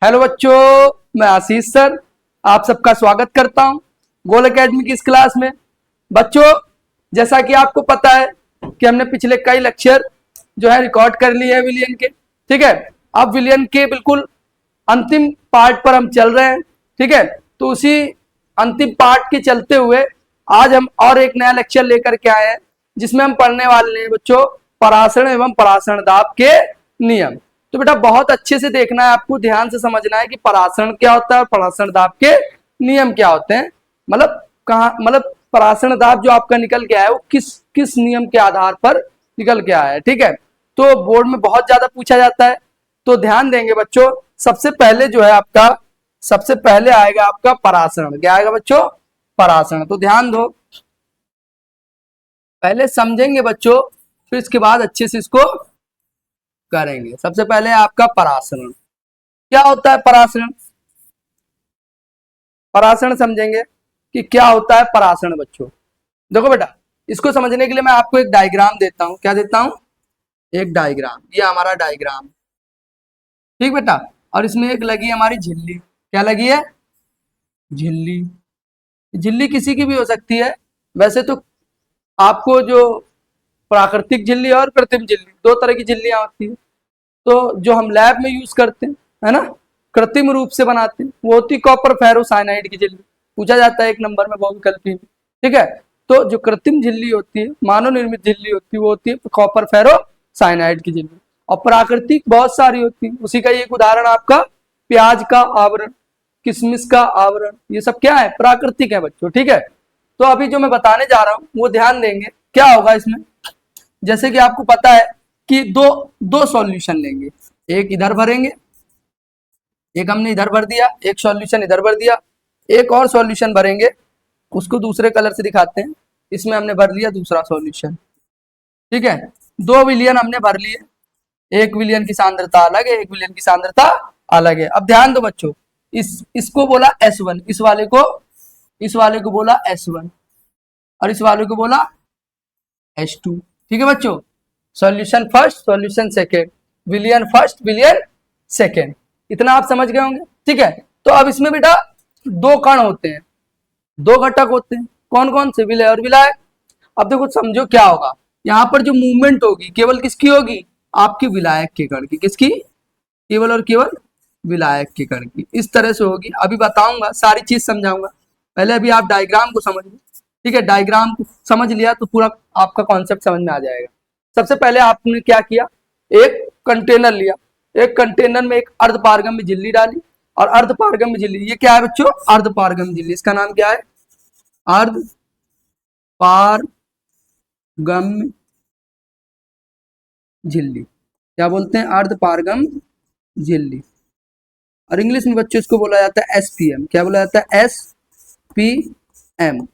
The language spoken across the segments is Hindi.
हेलो बच्चों, मैं आशीष सर आप सबका स्वागत करता हूं गोल एकेडमी की इस क्लास में। बच्चों, जैसा कि आपको पता है कि हमने पिछले कई लेक्चर जो है रिकॉर्ड कर लिए हैं विलियन के। ठीक है, अब विलियन के बिल्कुल अंतिम पार्ट पर हम चल रहे हैं। ठीक है, तो उसी अंतिम पार्ट के चलते हुए आज हम और एक नया लेक्चर लेकर के आए हैं जिसमें हम पढ़ने वाले हैं बच्चों परासरण एवं परासरण दाब के नियम। तो बेटा बहुत अच्छे से देखना है, आपको ध्यान से समझना है कि परासरण क्या होता है और परासरण दाब के नियम क्या होते हैं। मतलब परासरण दाब जो आपका निकल के आया है वो किस किस नियम के आधार पर निकल के आया है। ठीक है, तो बोर्ड में बहुत ज्यादा पूछा जाता है, तो ध्यान देंगे बच्चों। सबसे पहले जो है आपका सबसे पहले आएगा आपका परासरण। क्या आएगा बच्चों? परासरण। तो ध्यान दो, पहले समझेंगे बच्चों, फिर इसके बाद अच्छे से इसको करेंगे। सबसे पहले आपका परासरण क्या होता है। परासरण परासरण समझेंगे कि क्या होता है परासरण। बच्चों देखो बेटा, इसको समझने के लिए मैं आपको एक डायग्राम देता हूं। क्या देता हूं? एक डायग्राम। ये हमारा डायग्राम, ठीक बेटा। और इसमें एक लगी हमारी झिल्ली। क्या लगी है? झिल्ली। झिल्ली किसी की भी हो सकती है। वैसे तो आपको जो प्राकृतिक झिल्ली और कृत्रिम झिल्ली, दो तरह की झिल्लियां होती है। तो जो हम लैब में यूज करते हैं, है ना, कृत्रिम रूप से बनाते हैं, वो होती कॉपर फेरो साइनाइड की झिल्ली। पूछा जाता है एक नंबर में बहुविकल्पी में। ठीक है, तो जो कृत्रिम झिल्ली होती है, मानव निर्मित झिल्ली होती है, वो होती है कॉपर फेरो साइनाइड की झिल्ली। और प्राकृतिक बहुत सारी होती है। उसी का एक उदाहरण आपका प्याज का आवरण, किशमिश का आवरण, ये सब क्या है? प्राकृतिक है बच्चों। ठीक है, तो अभी जो मैं बताने जा रहा हूं वो ध्यान देंगे। क्या होगा इसमें? जैसे कि आपको पता है कि दो दो सॉल्यूशन लेंगे, एक इधर भरेंगे, एक हमने इधर भर दिया, एक सॉल्यूशन इधर भर दिया, एक और सॉल्यूशन भरेंगे, उसको दूसरे कलर से दिखाते हैं। इसमें हमने भर लिया दूसरा सॉल्यूशन। ठीक है, दो विलियन हमने भर लिए, एक विलियन की सांद्रता अलग है, एक विलियन की सांद्रता अलग है। अब ध्यान दो बच्चों, इसको बोला S1, इस वाले को बोला S1 और इस वाले को बोला H2। ठीक है बच्चों, solution first, solution second, villain first, villain second. इतना आप समझ गए होंगे। ठीक है, तो अब इसमें बेटा दो कण होते हैं, दो घटक होते हैं। कौन कौन से? विलय और विलायक। अब देखो समझो क्या होगा, यहाँ पर जो मूवमेंट होगी केवल किसकी होगी? आपकी विलायक के कण की। किसकी? केवल और केवल विलायक के कण की। इस तरह से होगी। अभी बताऊंगा, सारी चीज समझाऊंगा। पहले अभी आप डायग्राम को समझ लो। ठीक है, डायग्राम को समझ लिया तो पूरा आपका कॉन्सेप्ट समझ में आ जाएगा। सबसे पहले आपने क्या किया, एक कंटेनर लिया, एक कंटेनर में एक अर्धपारगम्य झिल्ली डाली। और अर्धपारगम्य झिल्ली, ये क्या है बच्चों? अर्धपारगम्य झिल्ली। इसका नाम क्या है? अर्धपारगम्य झिल्ली। क्या बोलते हैं? अर्धपारगम्य झिल्ली। और इंग्लिश में बच्चों इसको बोला जाता है SPM। क्या बोला जाता है? SPM।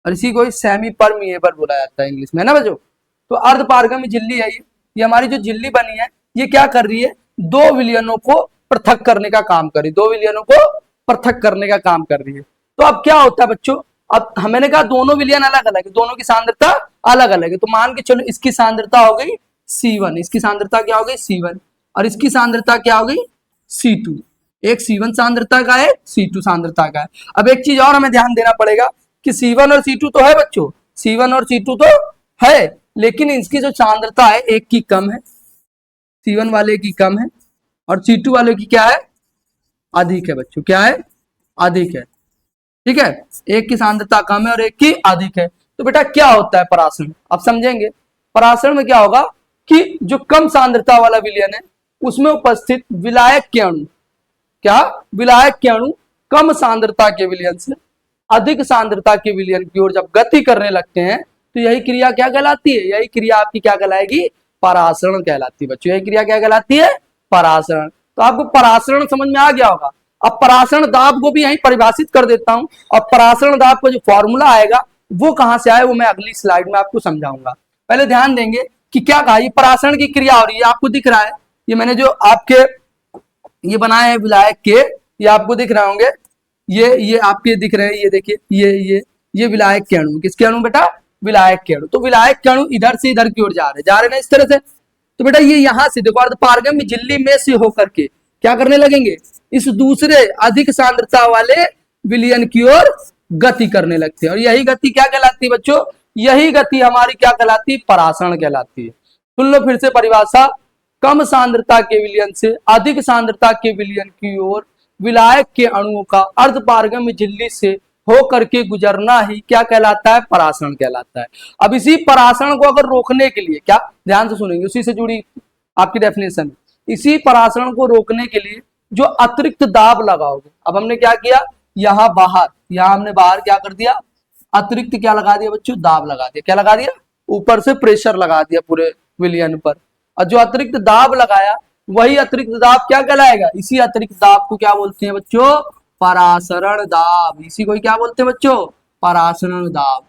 और इसी को सेमी परमिएबल बोला जाता है इंग्लिश में, है ना बच्चों। तो अर्धपारगम्य झिल्ली है ये हमारी जो झिल्ली बनी है, ये क्या कर रही है? दो विलयनों को पृथक करने का काम कर रही है, दो विलयनों को पृथक करने का काम कर रही है। तो अब क्या होता है बच्चों, अब मैंने कहा दोनों विलयन अलग अलग है, दोनों की सांद्रता अलग अलग है। तो मान के चलो इसकी सांद्रता हो गई C1, इसकी सांद्रता क्या हो गई? C1। और इसकी सांद्रता क्या हो गई? C2। एक C1 सांद्रता का है, C2 सांद्रता का है। अब एक चीज और हमें ध्यान देना पड़ेगा कि C1 और C2 तो है बच्चों, C1 और C2 तो है, लेकिन इसकी जो सांद्रता है एक की कम है, C1 वाले की कम है और C2 वाले की क्या है? अधिक है बच्चों। क्या है? अधिक है। ठीक है, एक की सांद्रता कम है और एक की अधिक है। तो बेटा क्या होता है परासरण, अब समझेंगे। परासरण में क्या होगा कि जो कम सांद्रता वाला विलयन है उसमें उपस्थित विलायक के अणु, क्या? विलायक के अणु कम सांद्रता के विलयन से अधिक सांद्रता के विलयन की ओर जब गति करने लगते हैं तो यही क्रिया क्या कहलाती है? यही क्रिया आपकी क्या कहलाएगी? परासरण कहलाती है बच्चों। यही क्रिया क्या कहलाती है? परासरण। तो आपको परासरण समझ में आ गया होगा। अब परासरण दाब को भी यहीं परिभाषित कर देता हूं, और परासरण दाब का जो फॉर्मूला आएगा वो कहां से आए वो मैं अगली स्लाइड में आपको समझाऊंगा। पहले ध्यान देंगे कि क्या कहा, ये परासरण की क्रिया हो रही है, आपको दिख रहा है। ये मैंने जो आपके ये बनाए हैं विलायक के, ये आपको दिख रहे होंगे, ये आपके दिख रहे हैं, ये देखिए, ये विलायक के अणु। किसके अणु बेटा? विलायक के अणु। तो विलायक के अणु इधर से इधर की ओर जा रहे ना, इस तरह से। तो बेटा ये यहां से देखो, अर्धपारगम्य झिल्ली में से होकर के क्या करने लगेंगे, इस दूसरे अधिक सांद्रता वाले विलयन की ओर गति करने लगते हैं। और यही गति क्या कहलाती है बच्चों, यही गति हमारी क्या कहलाती है, परासरण कहलाती है। सुन लो फिर से परिभाषा, कम सांद्रता के विलयन से अधिक सांद्रता के विलयन की ओर विलायक के अणुओं का अर्धपारगम्य झिल्ली से होकर के गुजरना ही क्या कहलाता है, परासरण कहलाता है। अब इसी परासरण को अगर रोकने के लिए, क्या ध्यान से सुनेंगे, उसी से जुड़ी आपकी डेफिनेशन, इसी परासरण को रोकने के लिए जो अतिरिक्त दाब लगाओगे, अब हमने क्या किया, यहां बाहर, यहां हमने बाहर क्या कर दिया, अतिरिक्त क्या लगा दिया बच्चों, दाब लगा दिया। क्या लगा दिया, ऊपर से प्रेशर लगा दिया पूरे विलयन पर। और जो अतिरिक्त दाब लगाया वही अतिरिक्त दाब क्या कहलाएगा, इसी अतिरिक्त दाब को क्या बोलते हैं बच्चों, परासरण दाब। इसी को क्या बोलते हैं बच्चों, परासरण दाब।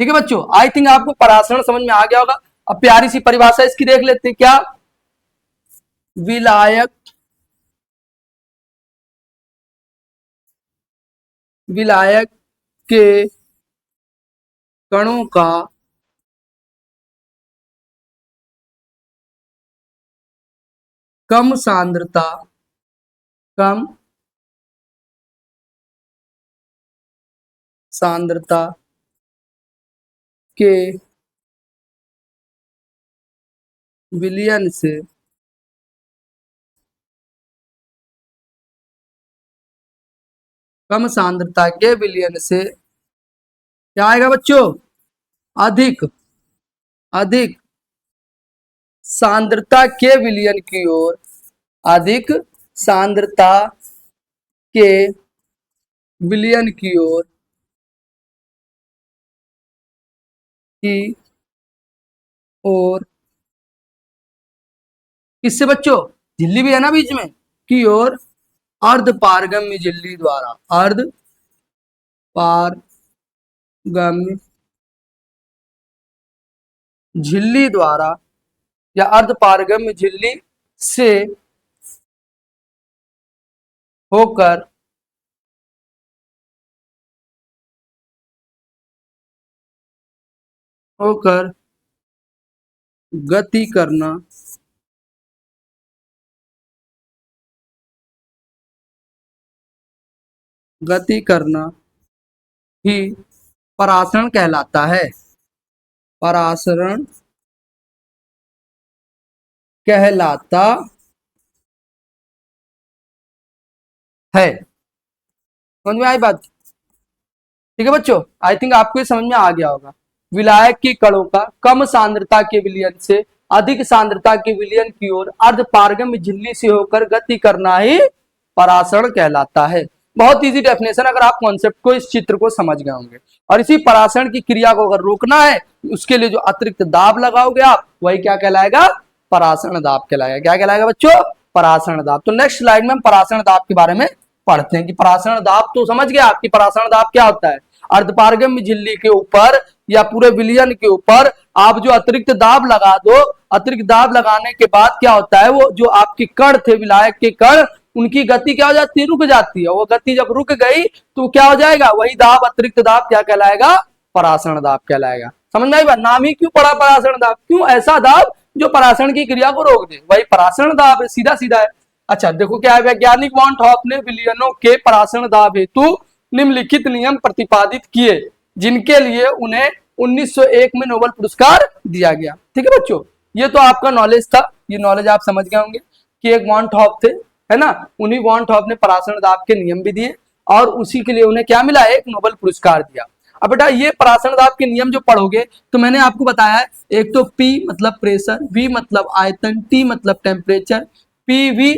ठीक है बच्चों, आई थिंक आपको परासरण समझ में आ गया होगा। अब प्यारी सी परिभाषा इसकी देख लेते हैं, क्या, विलायक विलायक के कणों का कम सांद्रता के विलयन से कम सांद्रता के विलयन से क्या आएगा बच्चों, अधिक सांद्रता के विलयन की ओर, अधिक सांद्रता के विलयन की ओर किससे बच्चों, झिल्ली भी है ना बीच में, की ओर अर्धपारगम्य झिल्ली द्वारा, अर्धपारगम्य झिल्ली द्वारा या अर्धपारगम्य झिल्ली से होकर गति करना ही परासरण कहलाता है, परासरण कहलाता है। समझ में आई बात, ठीक है बच्चों, आई थिंक आपको ये समझ में आ गया होगा। विलायक के कणों का कम सांद्रता के विलयन से अधिक सांद्रता के विलयन की ओर अर्धपारगम्य झिल्ली से होकर गति करना ही परासरण कहलाता है। बहुत इजी डेफिनेशन, अगर आप कॉन्सेप्ट को, इस चित्र को समझ गए होंगे। और इसी परासरण की क्रिया को अगर रोकना है, उसके लिए जो अतिरिक्त दाब लगाओगे आप, वही क्या कहलाएगा, परासरण दाब कहलाएगा। क्या कहलाएगा बच्चों, परासरण दाब। तो नेक्स्ट स्लाइड में हम परासरण दाब के बारे में पढ़ते हैं कि परासरण दाब तो समझ गया आपकी, परासरण दाब क्या होता है, अर्धपारगम्य झिल्ली के ऊपर या पूरे विलयन के ऊपर आप जो अतिरिक्त दाब लगा दो, अतिरिक्त दाब लगाने के बाद क्या होता है, वो जो आपके कण थे, विलायक के कण, उनकी गति क्या हो जाती है, रुक जाती है। वो गति जब रुक गई तो क्या हो जाएगा, वही दाब, अतिरिक्त दाब क्या कहलाएगा, परासरण दाब कहलाएगा। समझ में आई बात, नाम ही क्यों पड़ा परासरण दाब, क्यों, ऐसा दाब जो परासरण की क्रिया को रोक दे, वही परासरण दाब है, सीधा सीधा है। अच्छा देखो क्या है, वैज्ञानिक वॉन हॉफ ने विलयनों के परासरण दाब हेतु निम्नलिखित नियम प्रतिपादित किए, जिनके लिए उन्हें 1901 में नोबेल पुरस्कार दिया गया। ठीक है बच्चों, ये तो आपका नॉलेज था, ये नॉलेज आप समझ गए होंगे कि एक वॉन हॉफ थे, है ना, उन्हीं वॉन हॉफ ने परासरण दाब के नियम भी दिए और उसी के लिए उन्हें क्या मिला, एक नोबेल पुरस्कार दिया। अब बेटा ये परासरण दाब के नियम जो पढ़ोगे तो मैंने आपको बताया है, एक तो P मतलब प्रेशर, V मतलब आयतन, T मतलब टेम्परेचर, PV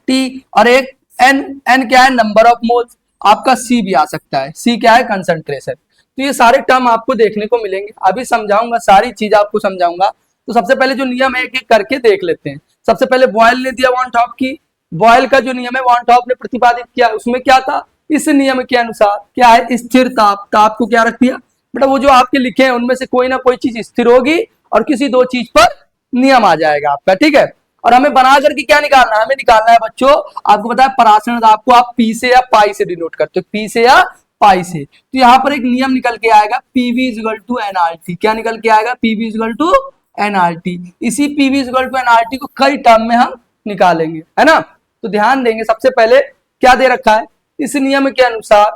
T, और एक N क्या है, नंबर ऑफ मोल्स, आपका C भी आ सकता है, C क्या है, कंसंट्रेशन। तो ये सारे टर्म आपको देखने को मिलेंगे, अभी समझाऊंगा, सारी चीज आपको समझाऊंगा। तो सबसे पहले जो नियम है एक एक करके देख लेते हैं। सबसे पहले बॉयल ने दिया वॉन हॉफ की, बॉयल का जो नियम है वॉन हॉफ ने प्रतिपादित किया, उसमें क्या था, इस नियम के अनुसार क्या है, स्थिर ताप, ताप को क्या रख दिया बेटा, वो जो आपके लिखे हैं उनमें से कोई ना कोई चीज स्थिर होगी और किसी दो चीज पर नियम आ जाएगा आपका, ठीक है। और हमें बना करके क्या निकालना है, हमें निकालना है बच्चों, आपको पता है परासरण दाब को आप पी से या पाई से डिनोट करते हो, पी से या पाई से। तो यहाँ पर एक नियम निकल के आएगा, पीवी इक्वल टू एनआरटी। क्या निकल के आएगा, पीवी इक्वल टू एनआरटी। इसी पीवी इक्वल टू एनआरटी को कई टर्म में हम निकालेंगे, है ना। तो ध्यान देंगे सबसे पहले क्या दे रखा है, इस नियम के अनुसार,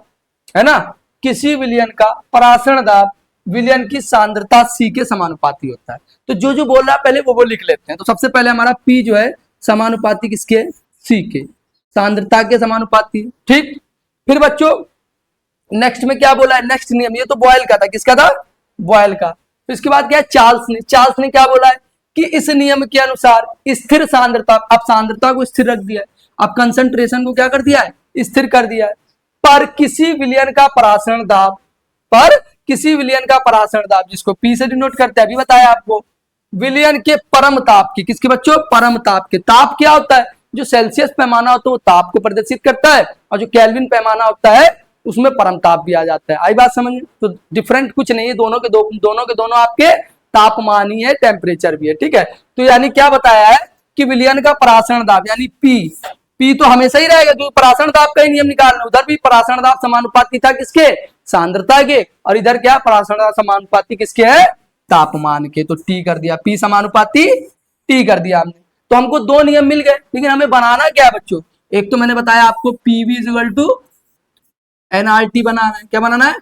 है ना, किसी विलयन का परासरण दाब विलयन की सांद्रता C के समानुपाती होता है। तो जो जो बोल रहा है पहले वो लिख लेते हैं। तो सबसे पहले हमारा P जो है समानुपाती किसके, C के, सांद्रता के समानुपाती, ठीक। फिर बच्चों नेक्स्ट में क्या बोला है, नेक्स्ट नियम, ये तो बॉयल का था, किसका था, बॉयल का। तो इसके बाद क्या है, चार्ल्स ने क्या बोला है कि इस नियम के अनुसार स्थिर सांद्रता, अब सांद्रता को स्थिर रख दिया है, अब कंसंट्रेशन को क्या कर दिया है, स्थिर कर दिया है, पर किसी विलयन का परासरण दाब, पर किसी विलयन का परासरण दाब, जिसको P से डिनोट करते हैं, अभी बताया आपको, विलयन के परम ताप की, किसके बच्चों, परम ताप के। ताप क्या होता है, जो सेल्सियस पैमाना होता है वो ताप को प्रदर्शित करता है, और जो केल्विन पैमाना होता है उसमें परम ताप भी आ जाता है। आई बात समझ, तो डिफरेंट कुछ नहीं है, दोनों के दोनों आपके तापमान ही है, टेम्परेचर भी है, ठीक है। तो यानी क्या बताया है कि विलयन का परासरण दाब यानी P तो हमेशा ही रहेगा, क्योंकि परासरण दाब का ही नियम निकालना, उधर भी परासरण दाब समानुपाती था किसके, सांद्रता के, और इधर क्या परासरण दाब समानुपाती किसके है, तापमान के। तो T कर दिया, P समानुपाती T कर दिया हमने। तो हमको दो नियम मिल गए, लेकिन हमें बनाना क्या है बच्चों, एक तो मैंने बताया आपको PV इक्वल टू NRT बनाना है, क्या बनाना है,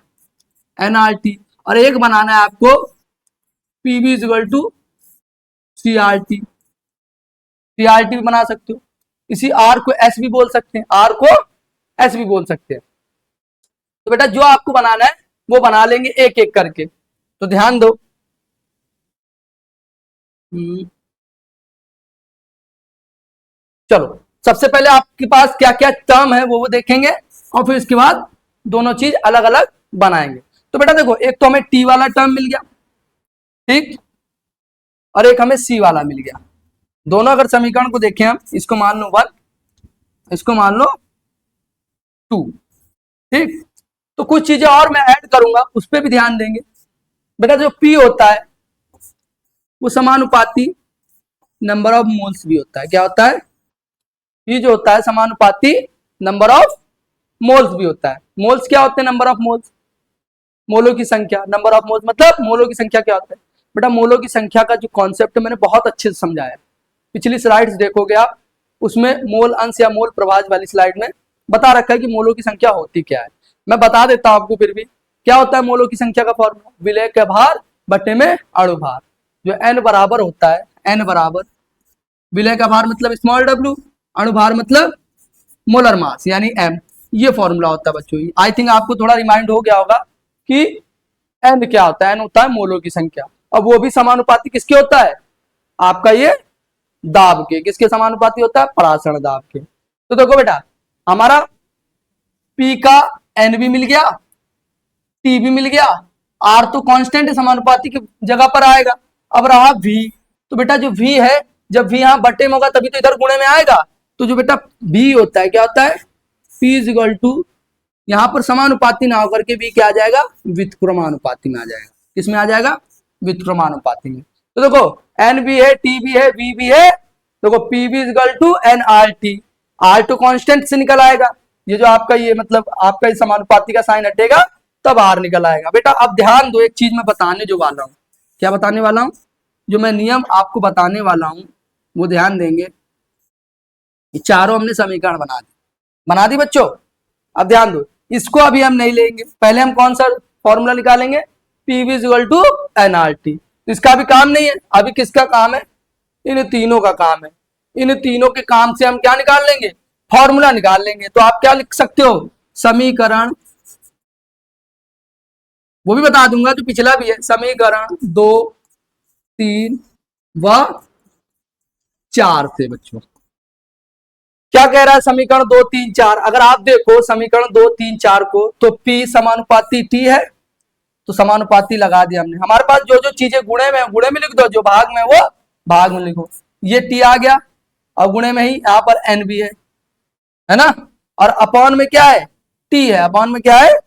NRT, और एक बनाना है आपको PV equal to CRT, CRT भी बना सकते हो, इसी R को S भी बोल सकते हैं, R को S भी बोल सकते हैं। तो बेटा जो आपको बनाना है वो बना लेंगे एक एक करके, तो ध्यान दो। चलो सबसे पहले आपके पास क्या क्या टर्म है वो देखेंगे, और फिर इसके बाद दोनों चीज अलग अलग बनाएंगे। तो बेटा देखो, एक तो हमें T वाला टर्म मिल गया, ठीक, और एक हमें C वाला मिल गया। दोनों अगर समीकरण को देखें हम, इसको मान लो 1, इसको मान लो 2, ठीक। तो कुछ चीजें और मैं ऐड करूंगा, उस पर भी ध्यान देंगे। बेटा जो P होता है वो समानुपाती नंबर ऑफ मोल्स भी होता है, क्या होता है, P जो होता है समानुपाती नंबर ऑफ मोल्स भी होता है। मोल्स क्या होते हैं, नंबर ऑफ मोल्स, मोलों की संख्या, नंबर ऑफ मोल्स मतलब मोलों की संख्या क्या होता है। बेटा मोलों की संख्या का जो कॉन्सेप्ट मैंने बहुत अच्छे से समझाया, पिछली स्लाइड्स देखोगे आप, उसमें मोल अंश या मोल प्रभाज वाली स्लाइड में बता रखा है कि मोलों की संख्या होती क्या है। मैं बता देता हूं आपको फिर भी, क्या होता है मोलों की संख्या का फॉर्मूला, विलय का भार बटे में अणु भार, जो n बराबर होता है, n बराबर विलय का भार मतलब स्मॉल w, अणु भार मतलब मोलर मास यानी m, ये फॉर्मूला होता है बच्चों। आई थिंक आपको थोड़ा रिमाइंड हो गया होगा कि n क्या होता है, n होता है मोलों की संख्या, अब वो भी समानुपाती किसके होता है, आपका ये दाब के, किसके समानुपाती होता है, परासरण दाब के। तो देखो बेटा हमारा P का N भी मिल गया, T भी मिल गया, R तो कांस्टेंट समानुपाती की जगह पर आएगा। अब रहा V, तो बेटा जो V है, जब V यहाँ बटे में होगा तभी तो इधर गुणे में आएगा, तो जो बेटा V होता है क्या होता है, P इज इक्वल टू, यहाँ पर समानुपाती ना होकर के V क्या आ जाएगा, व्युत्क्रमानुपाती में आ जाएगा, किसमें आ जाएगा, व्युत्क्रमानुपाती में। तो देखो N भी है, T भी है, V भी है, देखो P भी is equal to NRT, R तो कांस्टेंट से निकल आएगा, ये जो आपका ये मतलब आपका इस समानुपाती का साइन हटेगा तब R निकल आएगा। बेटा अब ध्यान दो, एक चीज मैं बताने जो वाला हूँ, क्या बताने वाला हूँ, जो मैं नियम आपको बताने वाला हूँ वो ध्यान देंगे। चारों हमने समीकरण बना दी बच्चों। अब ध्यान दो, इसको अभी हम नहीं लेंगे, पहले हम कौन सा फॉर्मूला निकालेंगे, PV इक्वल टू NRT। तो इसका भी काम नहीं है, अभी किसका काम है, इन तीनों का काम है। इन तीनों के काम से हम क्या निकाल लेंगे, फॉर्मूला निकाल लेंगे। तो आप क्या लिख सकते हो, समीकरण, वो भी बता दूंगा जो पिछला भी है, समीकरण 2, 3 व 4 से बच्चों। क्या कह रहा है समीकरण 2, 3, 4, अगर आप देखो समीकरण 2, 3, 4 को, तो P समानुपाती T है, तो समानुपाती लगा दिया हमने। हमारे पास जो जो चीजें गुणे में लिख दो, जो भाग में वो भाग में लिखो, ये T आ गया, और गुणे में ही यहाँ पर N भी है ना, और अपॉन में क्या है, T है, अपॉन में क्या है,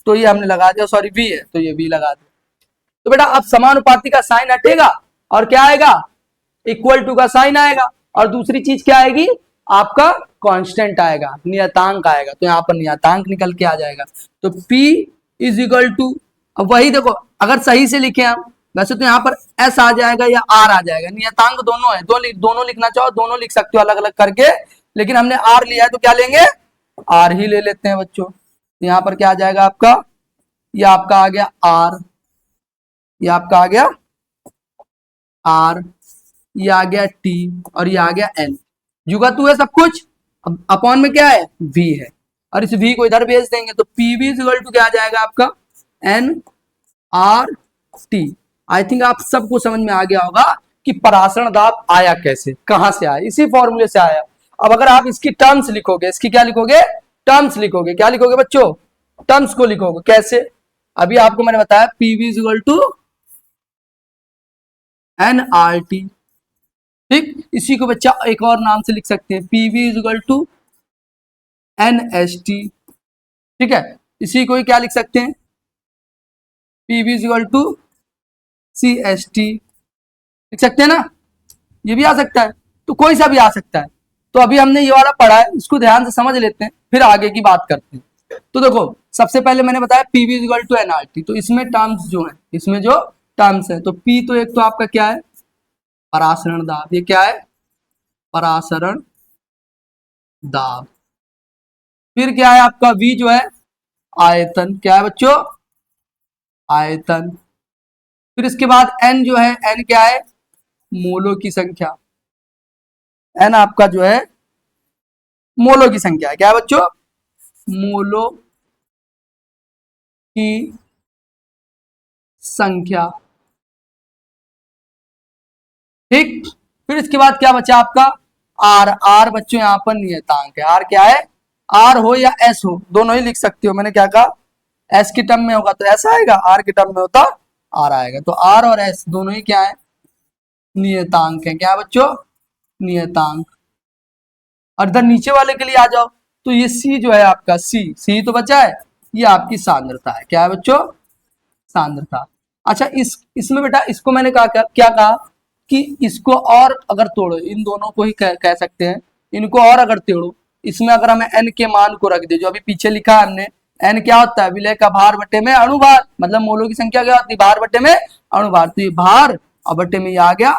तो ये हमने लगा दिया, सॉरी V है तो ये V लगा दिया। तो बेटा अब समानुपाती का साइन हटेगा और क्या आएगा, इक्वल टू का साइन आएगा, और दूसरी चीज क्या आएगी, आपका कांस्टेंट आएगा, नियतांक आएगा, तो यहाँ पर नियतांक निकल के आ जाएगा। तो P इज इक्वल टू, अब वही देखो अगर सही से लिखे हम, वैसे तो यहाँ पर S आ जाएगा या R आ जाएगा, नियतांक दोनों है, दोनों लिखना चाहो दोनों लिख सकते हो अलग अलग करके, लेकिन हमने आर लिया है तो क्या लेंगे, आर ही ले लेते हैं बच्चों। यहाँ पर क्या आ जाएगा आपका, ये आपका आ गया आर, ये आपका आ गया आर, ये आ गया टी और ये आ गया एन। जुगा तू है सब कुछ। अब अपॉन में क्या है, वी है, और इस वी को इधर भेज देंगे तो पीवी इज इक्वल टू क्या आ जाएगा आपका, N R T. I think आप सबको समझ में आ गया होगा कि परासरण दाब आया कैसे, कहां से आया, इसी फॉर्मूले से आया। अब अगर आप इसकी टर्म्स लिखोगे, इसकी क्या लिखोगे, टर्म्स लिखोगे, क्या लिखोगे बच्चों, टर्म्स को लिखोगे कैसे, अभी आपको मैंने बताया PV is equal to N R T. ठीक, इसी को बच्चा एक और नाम से लिख सकते हैं, PV is equal to N S T. ठीक है, इसी को ही क्या लिख सकते हैं, PV is equal to C S T, लिख सकते हैं ना, ये भी आ सकता है, तो कोई सा भी आ सकता है। तो अभी हमने ये वाला पढ़ा है, इसको ध्यान से समझ लेते हैं, फिर आगे की बात करते हैं। तो देखो सबसे पहले मैंने बताया PV is equal to NRT, तो इसमें टर्म्स जो है, इसमें जो टर्म्स है, तो पी तो एक तो आपका क्या है, परासरण दाब, ये क्या है, परासरण दाब। फिर क्या है आपका वी जो है, आयतन, क्या है बच्चों, आयतन। फिर इसके बाद एन जो है, एन क्या है, मोलों की संख्या, एन आपका जो है मोलों की संख्या है, क्या है बच्चों, मोलों की संख्या। ठीक, फिर इसके बाद क्या बचा आपका, आर, आर बच्चों यहाँ पर नियतांक है, आर क्या है, आर हो या एस हो, दोनों ही लिख सकते हो। मैंने क्या कहा, एस की टर्म में होगा तो एस आएगा, आर की टर्म में होता आर आएगा, तो आर और एस दोनों ही क्या है, नियतांक है, क्या है बच्चों, नियतांक। और इधर नीचे वाले के लिए आ जाओ, तो ये सी जो है आपका, सी, सी तो बचा है, ये आपकी सांद्रता है, क्या है बच्चों, सांद्रता। अच्छा इसमें बेटा इसको मैंने कहा क्या कहा कि इसको और अगर तोड़ो, इन दोनों को ही कह सकते हैं, इनको और अगर तोड़ो, इसमें अगर हमें एन के मान को रख दे, जो अभी पीछे लिखा है हमने, एन क्या होता है, विलय का भार बटे में अणुभार, मतलब मोलों की संख्या क्या होती है, भार बटे में अणुभार, तो ये भार और बटे में ये आ गया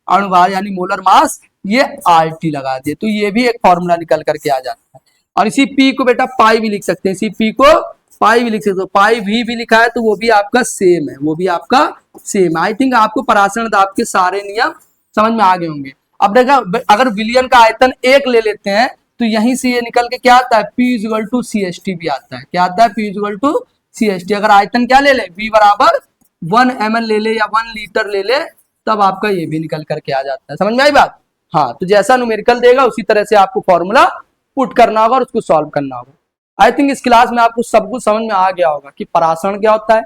अणुभार यानी मोलर मास, ये आर टी लगा दिए, तो ये भी एक फॉर्मूला निकल करके आ जाता है। और इसी पी को बेटा पाई भी लिख सकते हैं, इसी पी को पाई भी लिख सकते हो, पाई भी लिखा है तो वो भी आपका सेम है, वो भी आपका सेम। आई थिंक आपको परासरण दाब के सारे नियम समझ में आ गए होंगे। अब देखा, अगर विलियन का आयतन एक ले लेते हैं तो यहीं से ये निकल के क्या आता है, P is equal to C S T भी आता है, क्या आता है, P is equal to C S T. अगर आयतन क्या ले ले, वी बराबर 1 ml ले ले या 1 लीटर ले ले, तब आपका ये भी निकल करके आ जाता है। समझ में आई बात, हाँ, तो जैसा न्यूमेरिकल देगा उसी तरह से आपको फॉर्मूला पुट करना होगा और उसको सॉल्व करना होगा। आई थिंक इस क्लास में आपको सब कुछ समझ में आ गया होगा कि परासरण क्या होता है,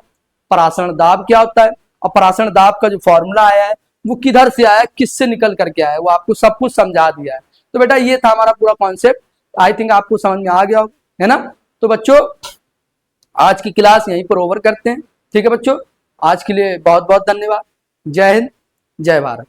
परासरण दाब क्या होता है, और परासरण दाब का जो फॉर्मूला आया है वो किधर से आया है, किससे निकल करके आया है, वो आपको सब कुछ समझा दिया है। तो बेटा ये था हमारा पूरा कॉन्सेप्ट, आई थिंक आपको समझ में आ गया होगा, है ना। तो बच्चों आज की क्लास यहीं पर ओवर करते हैं, ठीक है बच्चों, आज के लिए बहुत बहुत धन्यवाद। जय हिंद, जय भारत।